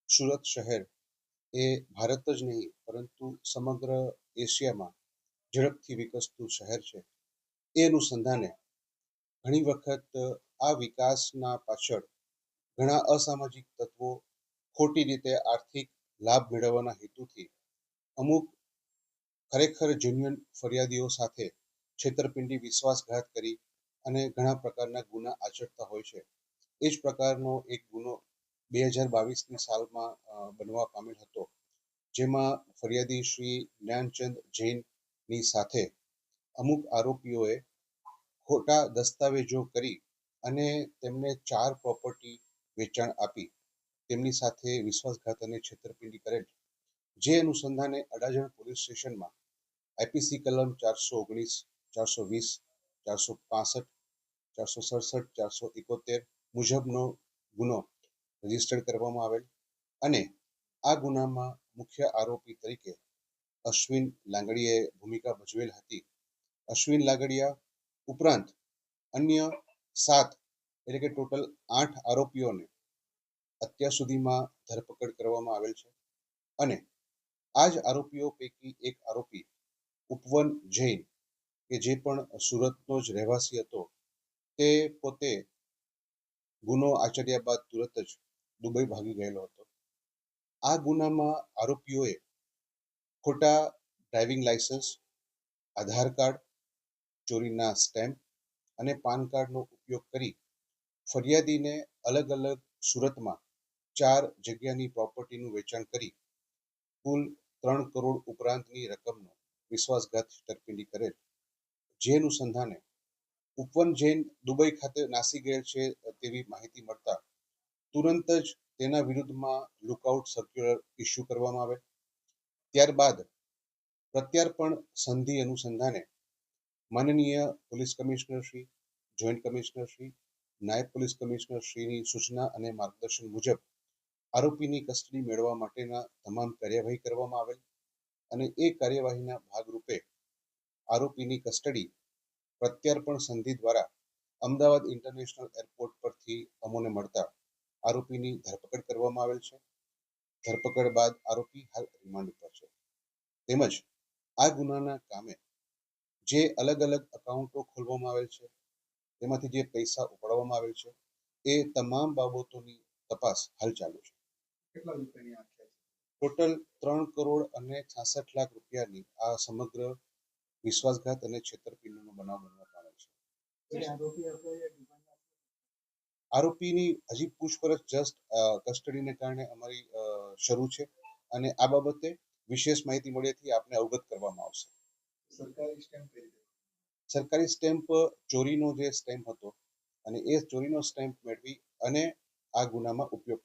સુરત શહેર એ ભારત જ નહીં પરંતુ સમગ્ર એશિયામાં ઝડપથી વિકસતું શહેર છે. એ અનુસંધાને ઘણી વખત આ વિકાસના પાછળ ઘણા અસામાજિક તત્વો ખોટી રીતે આર્થિક લાભ મેળવવાના હેતુથી અમુક ખરેખર જેન્યુઅન ફરિયાદીઓ સાથે છેતરપિંડી વિશ્વાસઘાત કરી અને ઘણા પ્રકારના ગુના આચરતા હોય છે. એ જ પ્રકારનો એક ગુનો 2022ની સાલમાં બનવા પામેલ હતો, જેમાં ફરિયાદી શ્રી જ્ઞાનચંદ જૈનની સાથે અમુક આરોપીઓએ ખોટા દસ્તાવેજો કરી અને તેમને 4 પ્રોપર્ટી વેચાણ આપી તેમની સાથે વિશ્વાસઘાત અને છેતરપિંડી કરેલ. જે અનુસંધાને અડાજણ પોલીસ સ્ટેશનમાં આઈપીસી કલમ 419, 420, 465, 467, 471 મુજબનો ગુનો રજીસ્ટર કરવામાં આવેલ અને આ ગુનામાં મુખ્ય આરોપી તરીકે અશ્વિન લાંગડીયાએ ભૂમિકા ભજવેલ હતી. અશ્વિન લાંગડિયા ઉપરાંત અન્ય 7 એટલે કે ટોટલ 8 આરોપીઓને અત્યાર સુધીમાં ધરપકડ કરવામાં આવેલ છે અને આ જ આરોપીઓ પૈકી એક આરોપી ઉપવન જૈન કે જે પણ સુરતનો જ રહેવાસી હતો, તે પોતે ગુનો આચર્યા બાદ તુરત જ દુબઈ ભાગી ગયેલો હતો. આ ગુનામાં આરોપીઓએ ખોટા ડ્રાઇવિંગ લાયસન્સ, આધાર કાર્ડ, ચોરીના સ્ટેમ્પ અને પાન કાર્ડનો ઉપયોગ કરી ફરિયાદીને અલગ અલગ સુરતમાં 4 જગ્યાની પ્રોપર્ટીનું વેચાણ કરી કુલ 3 કરોડ ઉપરાંતની રકમનો વિશ્વાસઘાત છેતરપિંડી કરેલ. જે અનુસંધાને ઉપવન જૈન દુબઈ ખાતે નાસી ગયેલ છે તેવી માહિતી મળતા તુરંત જ તેના વિરુદ્ધમાં લુકઆઉટ સર્ક્યુલર ઇસ્યુ કરવામાં આવે. ત્યારબાદ પ્રત્યાર્પણ સંધિ અનુસંધાને માનનીય police commissioner Shri, joint commissioner Shri, નાયબ પોલીસ કમિશનર શ્રીની સૂચના અને માર્ગદર્શન મુજબ આરોપીની કસ્ટડી મેળવવા માટેના તમામ કાર્યવાહી કરવામાં આવેલ અને એ કાર્યવાહીના ભાગરૂપે આરોપીની કસ્ટડી પ્રત્યાર્પણ સંધિ દ્વારા અમદાવાદ ઇન્ટરનેશનલ એરપોર્ટ પરથી અમોને મળતા આરોપીની ધરપકડ કરવામાં આવેલ છે. ધરપકડ બાદ આરોપી હાલ રિમાન્ડ ઉપર છે. તેમજ આ ગુનાના કામે જે અલગ અલગ એકાઉન્ટો ખોલવામાં આવેલ છે, તેમાંથી જે પૈસા ઉપાડવામાં આવેલ છે, એ તમામ બાબતોની તપાસ હાલ ચાલુ છે. કેટલા રૂપિયાની આંકડા છે? ટોટલ 3 કરોડ અને 66 લાખ રૂપિયાની આ સમગ્ર વિશ્વાસઘાત અને છેતરપિંડીનો બનાવ બનવા પામેલ છે. આરોપીની હજી પૂછપરછ જસ્ટ કસ્ટડીને કારણે અમારી શરૂ છે અને આ બાબતે વિશેષ માહિતી મળ્યાથી આપને અવગત કરવામાં આવશે. સરકારી સ્ટેમ્પ ચોરીનો જે સ્ટેમ્પ હતો અને એ ચોરીનો સ્ટેમ્પ મેળવી અને આ ગુનામાં ઉપયોગ